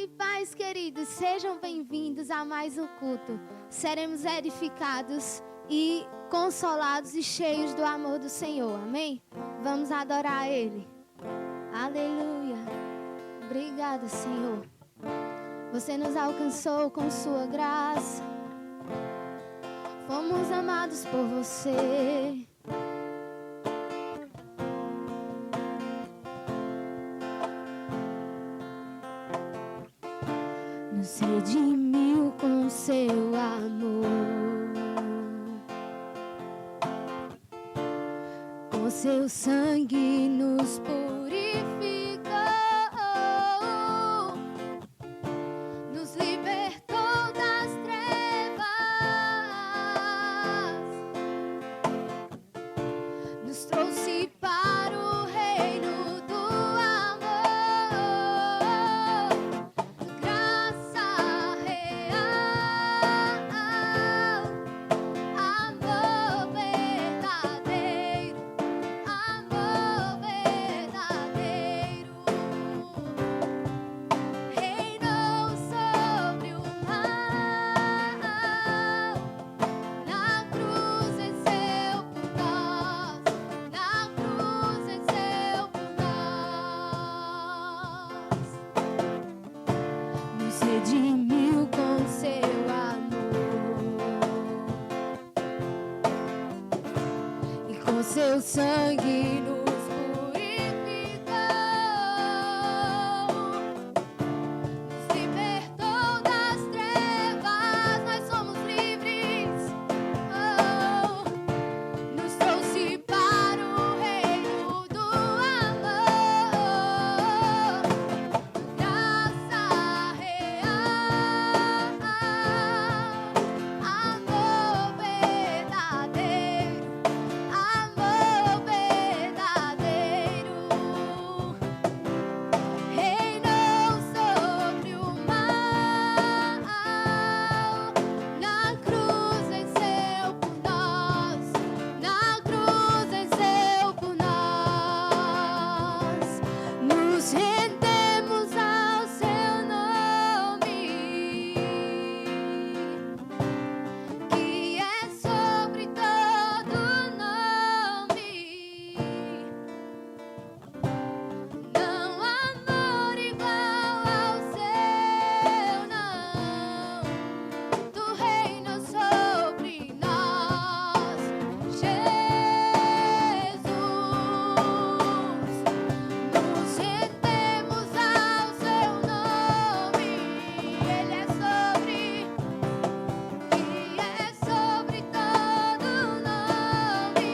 e paz, queridos. Sejam bem-vindos a mais um culto. Seremos edificados e consolados e cheios do amor do Senhor. Amém? Vamos adorar Ele. Aleluia. Obrigada, Senhor. Você nos alcançou com sua graça. Fomos amados por você. Nos redimiu com seu amor, com seu sangue nos purificou, nos libertou das trevas, nos trouxe para o reino do redimiu com seu amor e com seu sangue nos purificou, nos libertou das trevas, nós somos livres, nos trouxe para o reino do amor, graça real, amor verdadeiro, amor verdadeiro, reinou sobre o mal, na cruz venceu por nós, na cruz venceu por nós, nos rendemos ao seu nome, que é sobre todo nome. Não há amor igual ao seu, não. Tu reinas sobre nós, Jesus. Nos rendemos ao seu nome. Ele é sobre, que é sobre todo nome.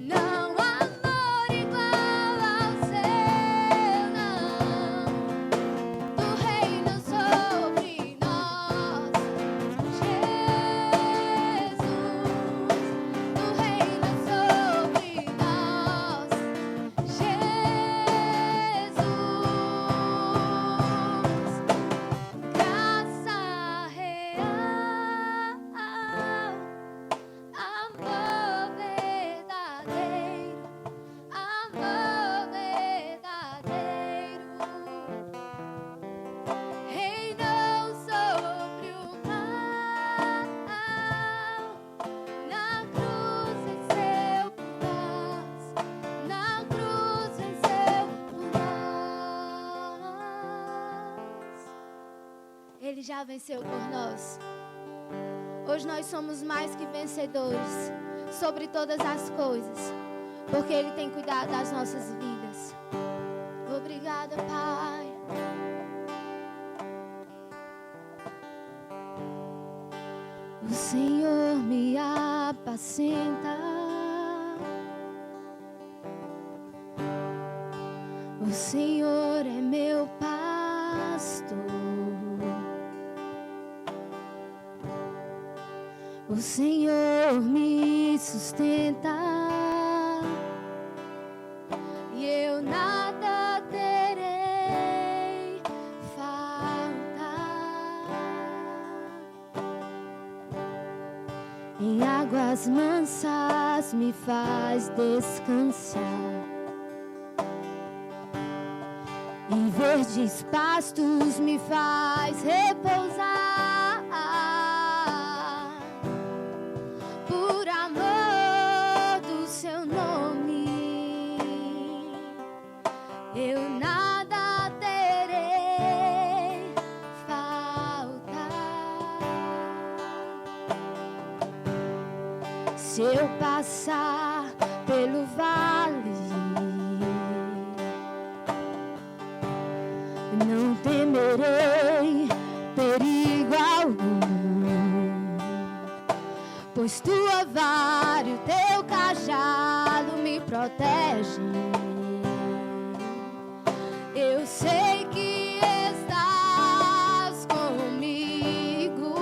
Não há amor igual ao seu, não. Tu reinas sobre nós, Jesus. Tu reinas sobre nós, Jesus. Graça real, amor verdadeiro, amor verdadeiro, reinou sobre o mal, na cruz venceu por nós, na cruz venceu por nós. Ele já venceu por nós. Hoje nós somos mais que vencedores sobre todas as coisas, porque Ele tem cuidado das nossas vidas. Obrigada, Pai. O Senhor me apacenta, o Senhor é meu pastor, o Senhor me sustenta e eu nada terei falta. Em águas mansas me faz descansar, Em verdes pastos me faz repousar. Por amor do seu nome, eu nada terei falta. Se eu passar pelo vale, não temerei perigo algum, pois tua vara e o teu cajado me protegem. Eu sei que estás comigo.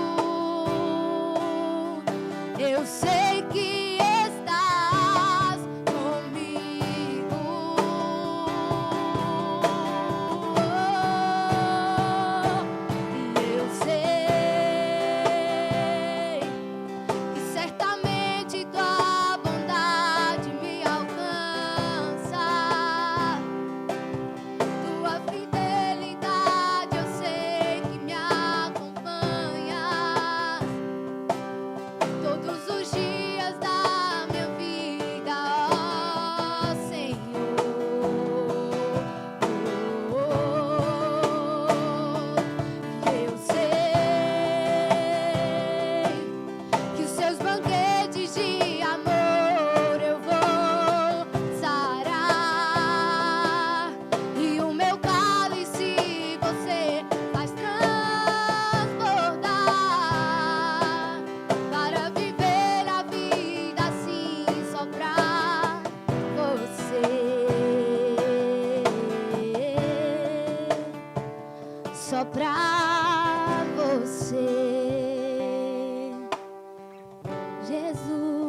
Eu sei que estás comigo. E eu sei que certamente tua bondade me alcança. Tua fidelidade eu sei que me acompanha todos os dias da minha vida, ó Senhor. Eu sei que os seus banquetes de amor eu vou sarar, e o meu cálice você faz transbordar, para viver a vida assim só pra você, só pra você, Jesus.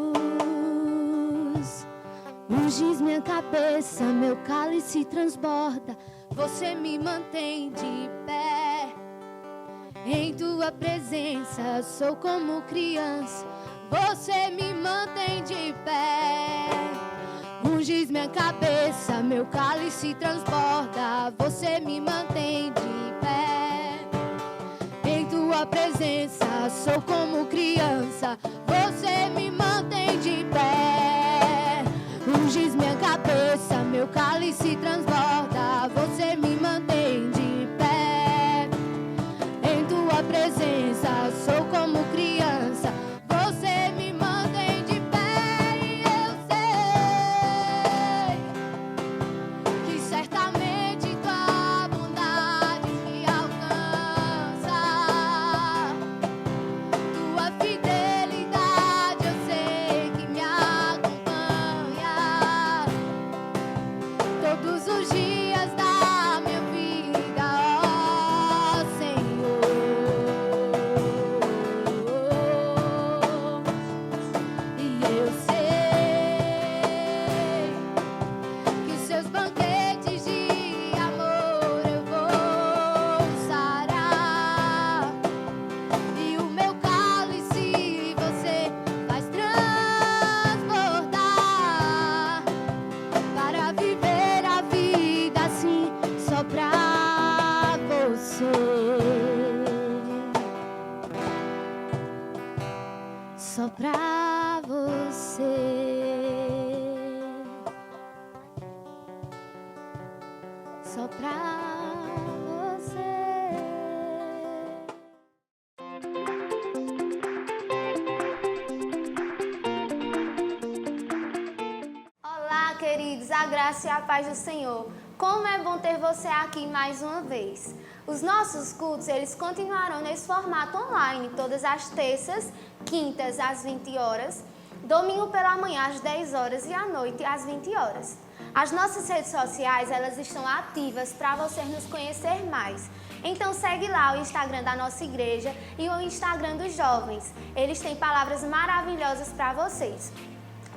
Ungis minha cabeça, meu cálice transborda, você me mantém de pé. Em tua presença sou como criança, você me mantém de pé. Ungis minha cabeça, meu cálice transborda, você me mantém de pé. Em tua presença sou como criança, você me mantém de pé. Ungis minha cabeça, meu cálice transborda, você me mantém de pé. Em tua presença sou como criança, você me mantém de pé. E eu sei que certamente tua bondade me alcança. Tua fidelidade eu sei que me acompanha todos os dias da minha vida, ó Senhor. E eu sei que os seus banquetes de amor eu vou sarar, e o meu cálice você faz transbordar, para viver a vida assim só pra você, só pra você, só pra você. Olá, queridos, a graça e a paz do Senhor. Como é bom ter você aqui mais uma vez. Os nossos cultos, eles continuarão nesse formato online, todas as terças, quintas às 20 horas, domingo pela manhã às 10 horas e à noite às 20 horas. As nossas redes sociais, elas estão ativas para você nos conhecer mais. Então segue lá o Instagram da nossa igreja e o Instagram dos jovens. Eles têm palavras maravilhosas para vocês.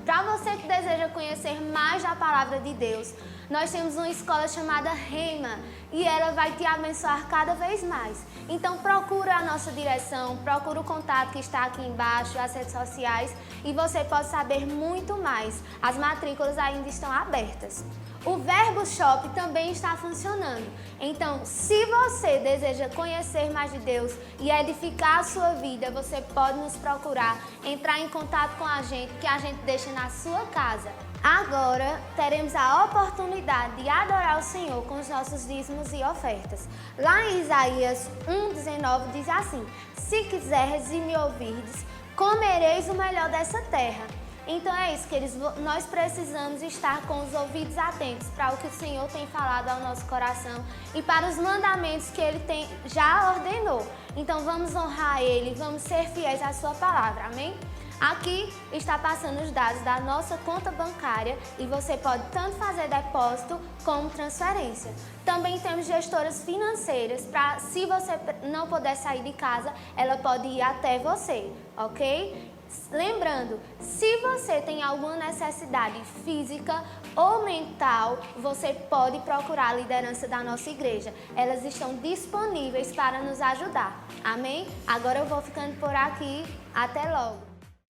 Para você que deseja conhecer mais da palavra de Deus, nós temos uma escola chamada Rema e ela vai te abençoar cada vez mais. Então procura a nossa direção, procura o contato que está aqui embaixo, as redes sociais, e você pode saber muito mais. As matrículas ainda estão abertas. O Verbo Shop também está funcionando. Então, se você deseja conhecer mais de Deus e edificar a sua vida, você pode nos procurar, entrar em contato com a gente, que a gente deixa na sua casa. Agora, teremos a oportunidade de adorar o Senhor com os nossos dízimos e ofertas. Lá em Isaías 1,19 diz assim: se quiseres e me ouvirdes, comereis o melhor dessa terra. Então é isso, queridos, nós precisamos estar com os ouvidos atentos para o que o Senhor tem falado ao nosso coração e para os mandamentos que Ele já ordenou. Então vamos honrar Ele, vamos ser fiéis à sua palavra, amém? Aqui está passando os dados da nossa conta bancária e você pode tanto fazer depósito como transferência. Também temos gestoras financeiras para, se você não puder sair de casa, ela pode ir até você, ok? Lembrando, se você tem alguma necessidade física ou mental, você pode procurar a liderança da nossa igreja. Elas estão disponíveis para nos ajudar. Amém? Agora eu vou ficando por aqui. Até logo.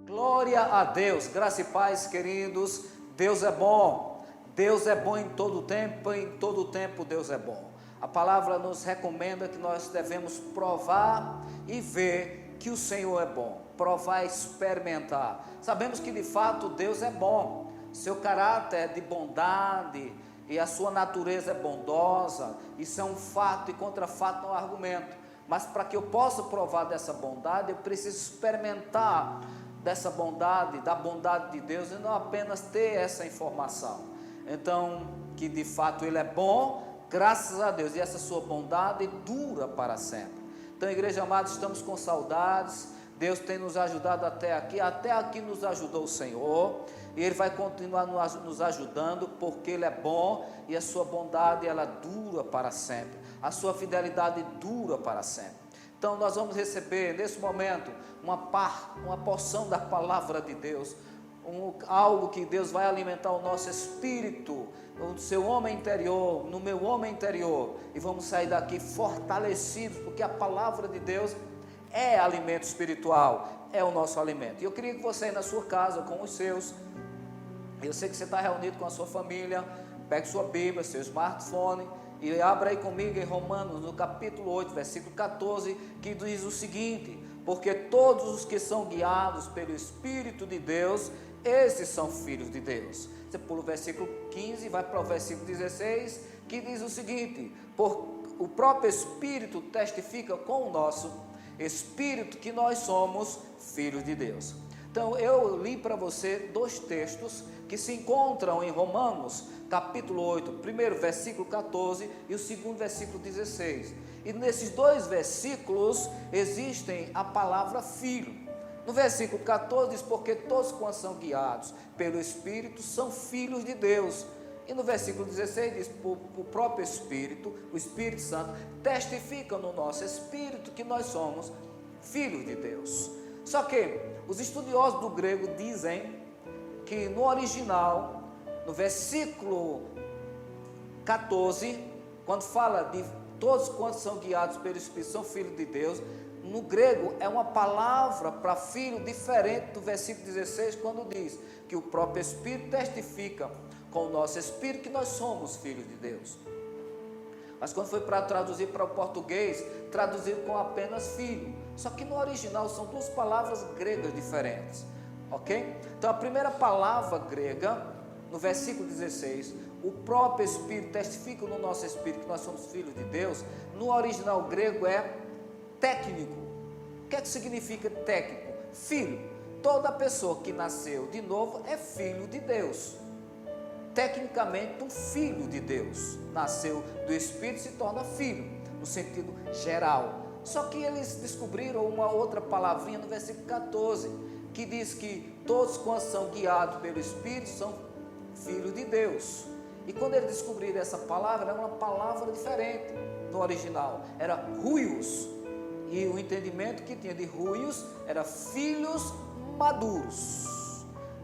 Glória a Deus. Graça e paz, queridos. Deus é bom. Deus é bom em todo tempo. Em todo tempo Deus é bom. A palavra nos recomenda que nós devemos provar e ver que o Senhor é bom. Provar, experimentar. Sabemos que de fato Deus é bom, seu caráter é de bondade e a sua natureza é bondosa. Isso é um fato e contra fato não é argumento. Mas para que eu possa provar dessa bondade, eu preciso experimentar dessa bondade, da bondade de Deus, e não apenas ter essa informação. Então, que de fato Ele é bom, graças a Deus, e essa sua bondade dura para sempre. Então, igreja amada, estamos com saudades. Deus tem nos ajudado até aqui nos ajudou o Senhor, e Ele vai continuar nos ajudando, porque Ele é bom, e a sua bondade, ela dura para sempre, a sua fidelidade dura para sempre. Então nós vamos receber nesse momento uma porção da palavra de Deus, algo que Deus vai alimentar o nosso espírito, no seu homem interior, no meu homem interior, e vamos sair daqui fortalecidos, porque a palavra de Deus é alimento espiritual, é o nosso alimento. E eu queria que você aí na sua casa, com os seus, eu sei que você está reunido com a sua família, pegue sua Bíblia, seu smartphone, e abra aí comigo em Romanos, no capítulo 8, versículo 14, que diz o seguinte: porque todos os que são guiados pelo Espírito de Deus, esses são filhos de Deus. Você pula o versículo 15 e vai para o versículo 16, que diz o seguinte: o próprio Espírito testifica com o nosso Espírito que nós somos filhos de Deus. Então eu li para você dois textos que se encontram em Romanos, capítulo 8, primeiro versículo 14 e o segundo versículo 16. E nesses dois versículos existem a palavra filho. No versículo 14 diz: porque todos quantos são guiados pelo Espírito são filhos de Deus. E no versículo 16 diz: o próprio Espírito, o Espírito Santo, testifica no nosso espírito que nós somos filhos de Deus. Só que os estudiosos do grego dizem que no original, no versículo 14, quando fala de todos quantos são guiados pelo Espírito são filhos de Deus, no grego é uma palavra para filho diferente do versículo 16, quando diz que o próprio Espírito testifica com o nosso espírito que nós somos filhos de Deus. Mas quando foi para traduzir para o português, traduzido com apenas filho. Só que no original são duas palavras gregas diferentes, ok? Então a primeira palavra grega, no versículo 16, o próprio Espírito testifica no nosso espírito que nós somos filhos de Deus. No original grego é técnico. O que é que significa técnico? Filho. Toda pessoa que nasceu de novo é filho de Deus. Tecnicamente, um filho de Deus nasceu do Espírito, se torna filho, no sentido geral. Só que eles descobriram uma outra palavrinha no versículo 14, que diz que todos quantos são guiados pelo Espírito são filhos de Deus. E quando eles descobriram essa palavra, era uma palavra diferente no original, era huios. E o entendimento que tinha de huios era filhos maduros.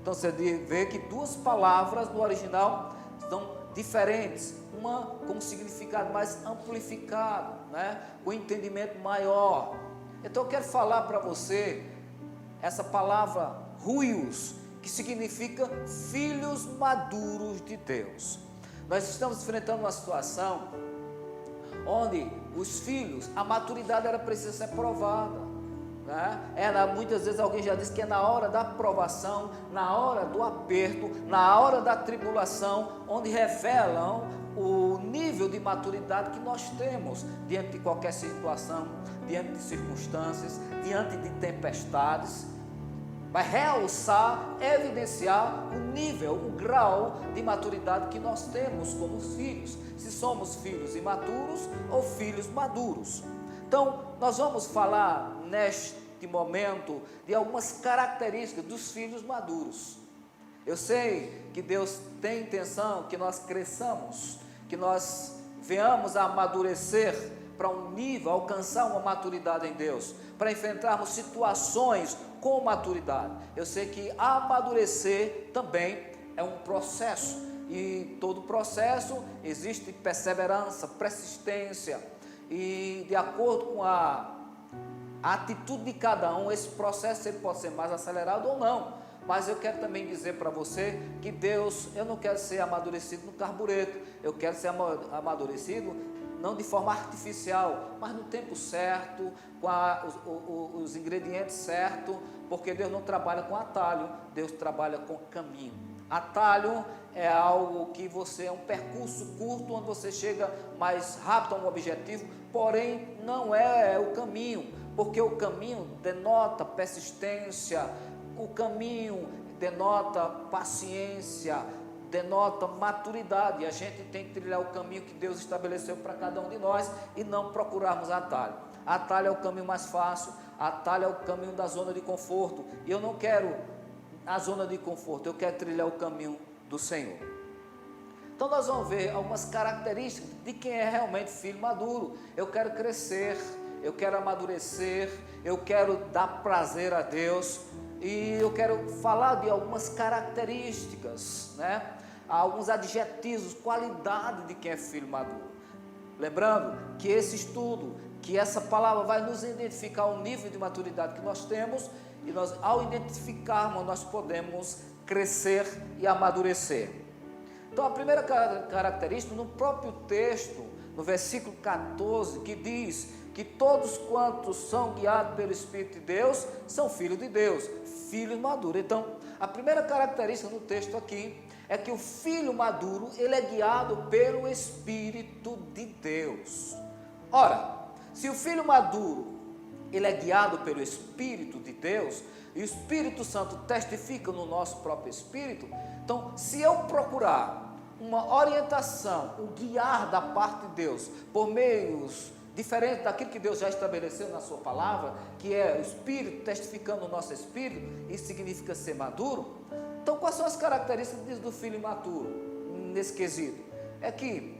Então você vê que duas palavras no original são diferentes, uma com um significado mais amplificado, né? Com entendimento maior. Então eu quero falar para você essa palavra ruios, que significa filhos maduros de Deus. Nós estamos enfrentando uma situação onde os filhos, a maturidade era precisa ser provada, né? Muitas vezes alguém já disse que é na hora da provação, na hora do aperto, na hora da tribulação, onde revelam o nível de maturidade que nós temos diante de qualquer situação, diante de circunstâncias, diante de tempestades. Vai realçar, evidenciar o nível, o grau de maturidade que nós temos como filhos, se somos filhos imaturos ou filhos maduros. Então, nós vamos falar neste momento de algumas características dos filhos maduros. Eu sei que Deus tem intenção que nós cresçamos, que nós venhamos a amadurecer para um nível, alcançar uma maturidade em Deus, para enfrentarmos situações com maturidade. Eu sei que amadurecer também é um processo, e todo processo existe perseverança, persistência, e de acordo com a atitude de cada um, esse processo ele pode ser mais acelerado ou não. Mas eu quero também dizer para você que Deus, eu não quero ser amadurecido no carbureto, eu quero ser amadurecido não de forma artificial, mas no tempo certo, com os ingredientes certos, porque Deus não trabalha com atalho, Deus trabalha com caminho. Atalho é algo que você é um percurso curto, onde você chega mais rápido a um objetivo, porém não é o caminho, porque o caminho denota persistência, o caminho denota paciência, denota maturidade, e a gente tem que trilhar o caminho que Deus estabeleceu para cada um de nós e não procurarmos atalho. Atalho é o caminho mais fácil, atalho é o caminho da zona de conforto, e eu não quero a zona de conforto, eu quero trilhar o caminho do Senhor. Então nós vamos ver algumas características de quem é realmente filho maduro. Eu quero crescer, eu quero amadurecer, eu quero dar prazer a Deus, e eu quero falar de algumas características, né? Alguns adjetivos, qualidade de quem é filho maduro. Lembrando que esse estudo, que essa palavra vai nos identificar o nível de maturidade que nós temos, e nós, ao identificarmos, nós podemos crescer e amadurecer. Então a primeira característica, no próprio texto, no versículo 14, que diz que todos quantos são guiados pelo Espírito de Deus, são filhos de Deus, filhos maduros. Então, a primeira característica no texto aqui, é que o filho maduro, ele é guiado pelo Espírito de Deus. Ora, se o filho maduro, ele é guiado pelo Espírito de Deus, e o Espírito Santo testifica no nosso próprio Espírito, então, se eu procurar uma orientação, um guiar da parte de Deus, por meios diferentes daquilo que Deus já estabeleceu na sua palavra, que é o Espírito testificando no nosso Espírito, isso significa ser maduro. Então, quais são as características do filho imaturo, nesse quesito? É que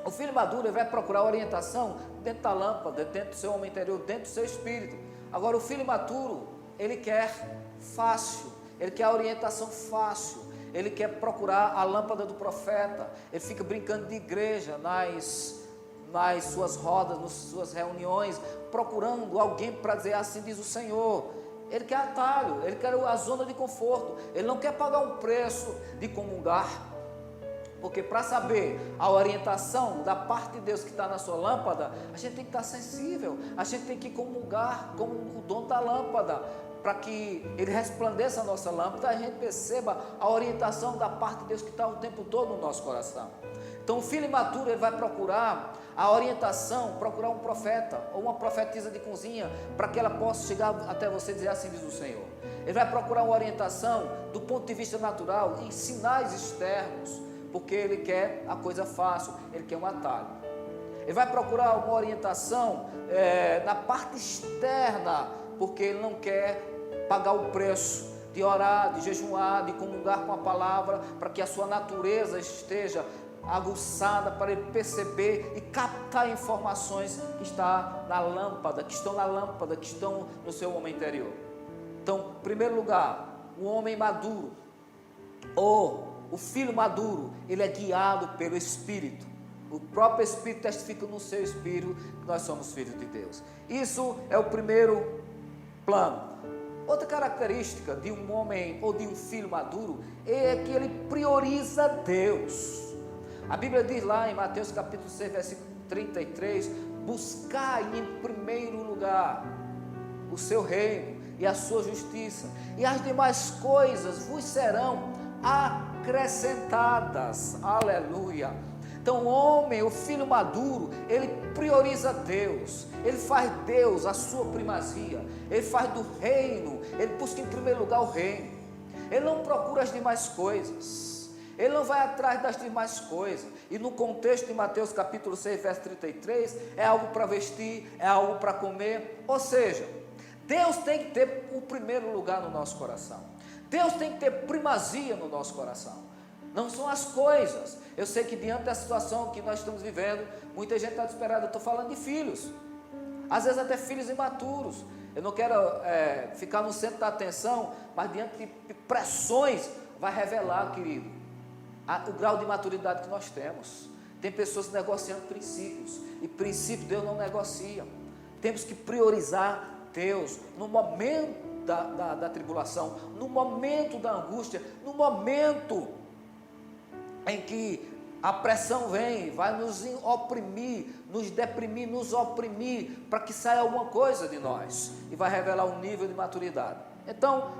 o filho maduro ele vai procurar orientação dentro da lâmpada, dentro do seu homem interior, dentro do seu espírito. Agora, o filho imaturo, ele quer fácil, ele quer a orientação fácil, ele quer procurar a lâmpada do profeta, ele fica brincando de igreja nas suas rodas, nas suas reuniões, procurando alguém para dizer assim diz o Senhor. Ele quer atalho, ele quer a zona de conforto, ele não quer pagar um preço de comungar, porque para saber a orientação da parte de Deus que está na sua lâmpada, a gente tem que estar sensível, a gente tem que comungar com o dono da lâmpada, para que ele resplandeça a nossa lâmpada, a gente perceba a orientação da parte de Deus que está o tempo todo no nosso coração. Então o filho imaturo ele vai procurar a orientação, procurar um profeta ou uma profetisa de cozinha, para que ela possa chegar até você e dizer assim diz o Senhor. Ele vai procurar uma orientação do ponto de vista natural, em sinais externos, porque ele quer a coisa fácil, ele quer um atalho. Ele vai procurar uma orientação na parte externa, porque ele não quer pagar o preço de orar, de jejuar, de comungar com a palavra, para que a sua natureza esteja aguçada, para ele perceber e captar informações que estão na lâmpada, que estão no seu homem interior. Então, em primeiro lugar, o homem maduro, ou o filho maduro, ele é guiado pelo Espírito. O próprio Espírito testifica no seu espírito que nós somos filhos de Deus. Isso é o primeiro plano. Outra característica de um homem ou de um filho maduro é que ele prioriza Deus. A Bíblia diz lá em Mateus capítulo 6, versículo 33, buscai em primeiro lugar o seu reino e a sua justiça, e as demais coisas vos serão acrescentadas. Aleluia. Então o homem, o filho maduro, ele prioriza Deus, ele faz Deus a sua primazia, ele faz do reino, ele busca em primeiro lugar o reino, ele não procura as demais coisas, ele não vai atrás das demais coisas. E no contexto de Mateus capítulo 6, verso 33, é algo para vestir, é algo para comer, ou seja, Deus tem que ter o primeiro lugar no nosso coração, Deus tem que ter primazia no nosso coração. Não são as coisas. Eu sei que diante da situação que nós estamos vivendo, muita gente está desesperada. Eu estou falando de filhos, às vezes até filhos imaturos. Eu não quero ficar no centro da atenção, mas diante de pressões, vai revelar, querido, o grau de maturidade que nós temos. Tem pessoas negociando princípios, e princípio Deus não negocia. Temos que priorizar Deus no momento da tribulação, no momento da angústia, no momento em que a pressão vem, vai nos oprimir, nos deprimir, nos oprimir, para que saia alguma coisa de nós, e vai revelar um nível de maturidade. Então,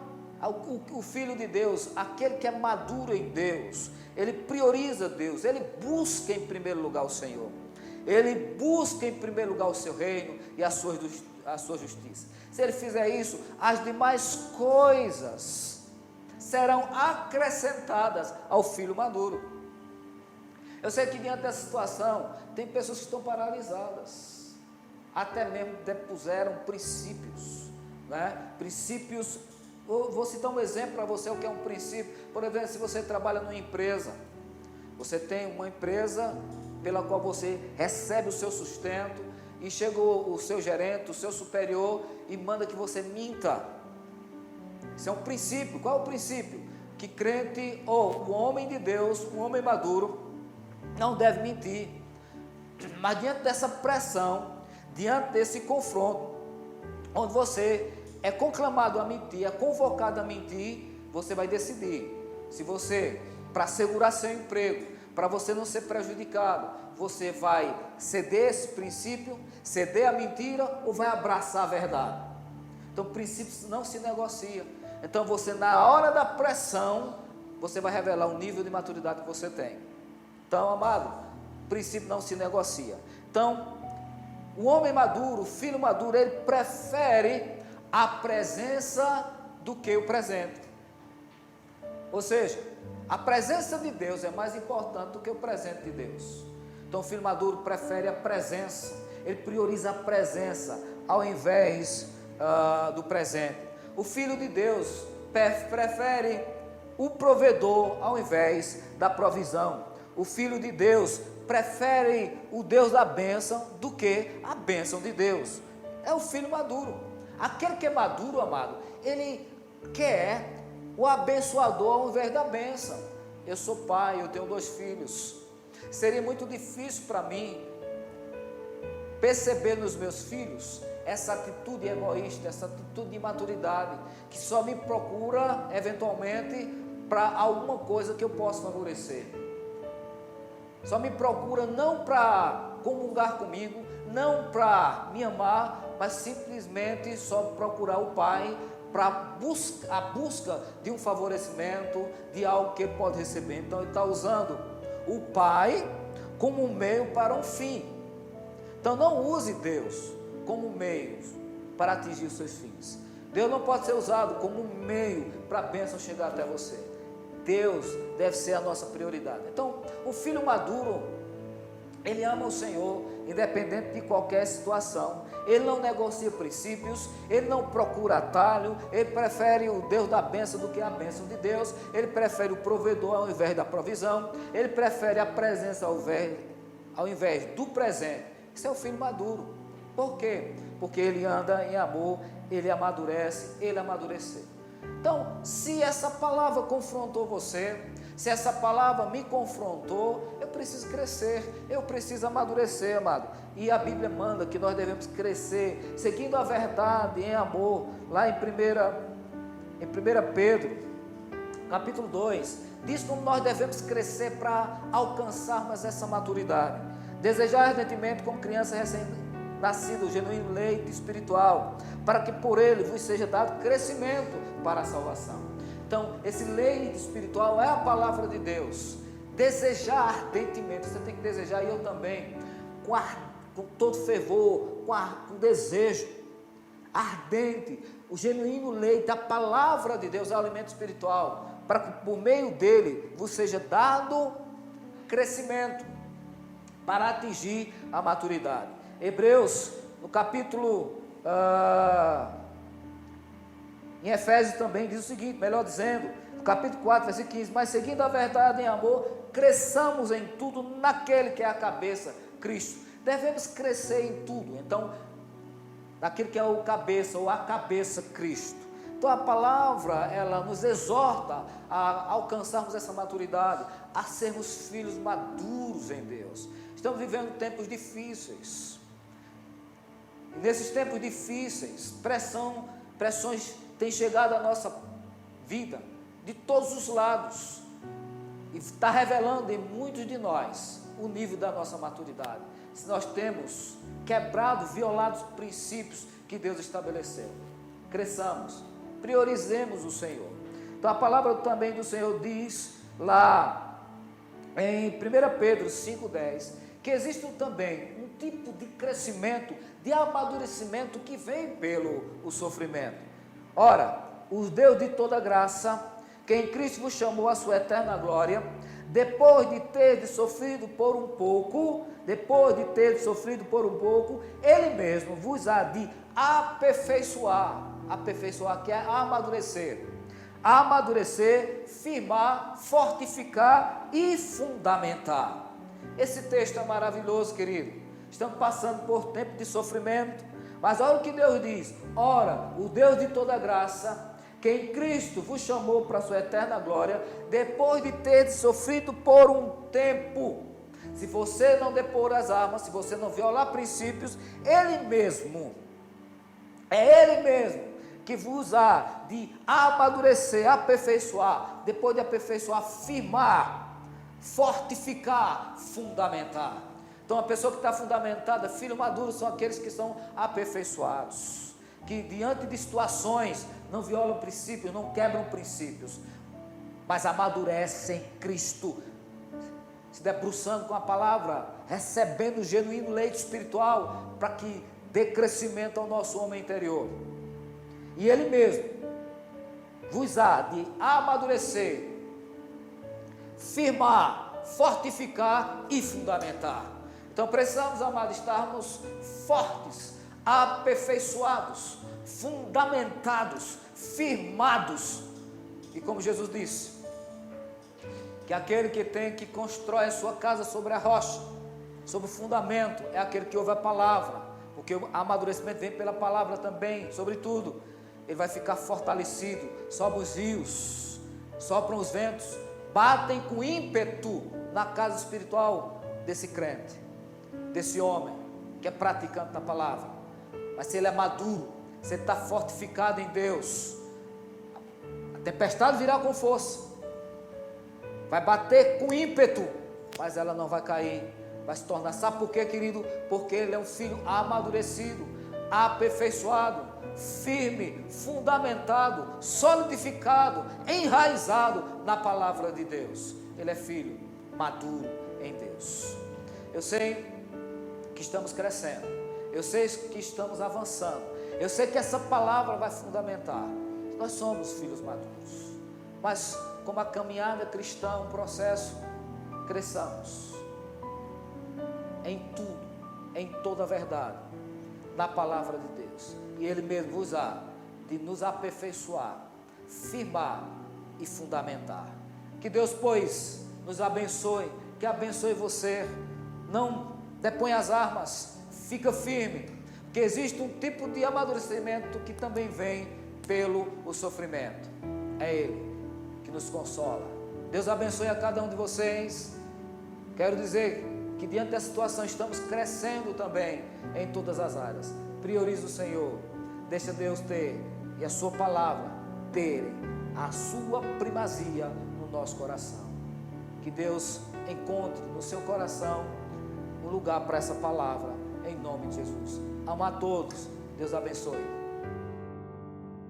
o filho de Deus, aquele que é maduro em Deus, ele prioriza Deus, ele busca em primeiro lugar o Senhor, ele busca em primeiro lugar o seu reino e a sua justiça. Se ele fizer isso, as demais coisas serão acrescentadas ao filho maduro. Eu sei que diante dessa situação, tem pessoas que estão paralisadas, até mesmo depuseram princípios, né? Princípios, vou citar um exemplo para você, o que é um princípio. Por exemplo, se você trabalha numa empresa, você tem uma empresa pela qual você recebe o seu sustento, e chega o seu gerente, o seu superior, e manda que você minta. Isso é um princípio. Qual é o princípio? Que crente, ou o homem de Deus, um homem maduro, não deve mentir. Mas diante dessa pressão, diante desse confronto, onde você é conclamado a mentir, é convocado a mentir, você vai decidir se você, para segurar seu emprego, para você não ser prejudicado, você vai ceder esse princípio, ceder a mentira, ou vai abraçar a verdade. Então princípios não se negocia. Então você, na hora da pressão, você vai revelar o nível de maturidade que você tem. Então, amado, princípio não se negocia. Então, o homem maduro, o filho maduro, ele prefere a presença do que o presente. Ou seja, a presença de Deus é mais importante do que o presente de Deus. Então, o filho maduro prefere a presença, ele prioriza a presença ao invés do presente. O filho de Deus prefere o provedor ao invés da provisão. O filho de Deus prefere o Deus da bênção do que a bênção de Deus. É o filho maduro. Aquele que é maduro, amado, ele quer o abençoador ao invés da bênção. Eu sou pai, eu tenho 2 filhos. Seria muito difícil para mim perceber nos meus filhos essa atitude egoísta, essa atitude de imaturidade, que só me procura eventualmente para alguma coisa que eu possa favorecer. Só me procura não para comungar comigo, não para me amar, mas simplesmente só procurar o pai para a busca de um favorecimento, de algo que ele pode receber. Então ele está usando o pai como um meio para um fim. Então não use Deus como meio para atingir os seus fins. Deus não pode ser usado como um meio para a bênção chegar até você. Deus deve ser a nossa prioridade. Então, o filho maduro, ele ama o Senhor, independente de qualquer situação. Ele não negocia princípios, ele não procura atalho, ele prefere o Deus da bênção do que a bênção de Deus, ele prefere o provedor ao invés da provisão, ele prefere a presença ao invés do presente. Isso é o filho maduro. Por quê? Porque ele anda em amor, ele amadurece, ele amadureceu. Então, se essa palavra confrontou você, Se essa palavra me confrontou, eu preciso crescer, eu preciso amadurecer, amado. E a Bíblia manda que nós devemos crescer, seguindo a verdade em amor. Lá em 1 Pedro, capítulo 2, diz como nós devemos crescer para alcançarmos essa maturidade. Desejar ardentemente como criança recém-nascida o genuíno leite espiritual, para que por ele vos seja dado crescimento para a salvação. Então, esse leite espiritual é a palavra de Deus. Desejar ardentemente, você tem que desejar, e eu também, com todo fervor, com desejo ardente, o genuíno leite, a palavra de Deus é o alimento espiritual, para que por meio dele vos seja dado crescimento, para atingir a maturidade. Hebreus, no capítulo... Em Efésios também diz o seguinte, melhor dizendo, no capítulo 4, versículo 15, mas seguindo a verdade em amor, cresçamos em tudo naquele que é a cabeça, Cristo. Devemos crescer em tudo, então, naquele que é o cabeça, ou a cabeça, Cristo. Então a palavra, ela nos exorta a alcançarmos essa maturidade, a sermos filhos maduros em Deus. Estamos vivendo tempos difíceis, e nesses tempos difíceis, pressões têm chegado à nossa vida, de todos os lados, e está revelando em muitos de nós o nível da nossa maturidade, se nós temos quebrado, violado os princípios que Deus estabeleceu. Cresçamos, priorizemos o Senhor. Então a palavra também do Senhor diz lá em 1 Pedro 5,10, que existe também um tipo de crescimento, de amadurecimento que vem pelo sofrimento. Ora, o Deus de toda graça, que em Cristo vos chamou à sua eterna glória, depois de ter sofrido por um pouco, Ele mesmo vos há de aperfeiçoar, que é amadurecer, firmar, fortificar e fundamentar. Esse texto é maravilhoso, querido. Estamos passando por tempo de sofrimento, mas olha o que Deus diz: ora, o Deus de toda graça, que em Cristo vos chamou para a sua eterna glória, depois de ter sofrido por um tempo. Se você não depor as armas, se você não violar princípios, Ele mesmo que vos há de amadurecer, aperfeiçoar, depois de aperfeiçoar, firmar, fortificar, fundamentar. Então a pessoa que está fundamentada, filho maduro, são aqueles que são aperfeiçoados, que diante de situações não violam princípios, não quebram princípios, mas amadurecem em Cristo, se debruçando com a palavra, recebendo o genuíno leite espiritual, para que dê crescimento ao nosso homem interior. E Ele mesmo vos há de amadurecer, firmar, fortificar e fundamentar. Então precisamos, amados, estarmos fortes, aperfeiçoados, fundamentados, firmados. E como Jesus disse, que aquele que constrói a sua casa sobre a rocha, sobre o fundamento, é aquele que ouve a palavra, porque o amadurecimento vem pela palavra também, sobretudo. Ele vai ficar fortalecido, sobe os rios, sopram os ventos, batem com ímpeto na casa espiritual desse crente, desse homem que é praticante da palavra. Mas se ele é maduro, se ele está fortificado em Deus, a tempestade virá com força, vai bater com ímpeto, mas ela não vai cair, vai se tornar. Sabe por quê, querido? Porque ele é um filho amadurecido, aperfeiçoado, firme, fundamentado, solidificado, enraizado na palavra de Deus. Ele é filho maduro em Deus. Eu sei que estamos crescendo, eu sei que estamos avançando, eu sei que essa palavra vai fundamentar. Nós somos filhos maduros, mas como a caminhada cristã é um processo, cresçamos em tudo, em toda a verdade, na palavra de Deus, e Ele mesmo vos há de nos aperfeiçoar, firmar e fundamentar. Que Deus, pois, nos abençoe, que abençoe você. Não depõe as armas, fica firme, porque existe um tipo de amadurecimento que também vem pelo sofrimento. É Ele que nos consola, Deus abençoe a cada um de vocês. Quero dizer que diante dessa situação estamos crescendo também em todas as áreas. Priorize o Senhor. Deixa Deus ter e a sua palavra terem a sua primazia no nosso coração. Que Deus encontre no seu coração um lugar para essa palavra, em nome de Jesus. Amo a todos. Deus abençoe.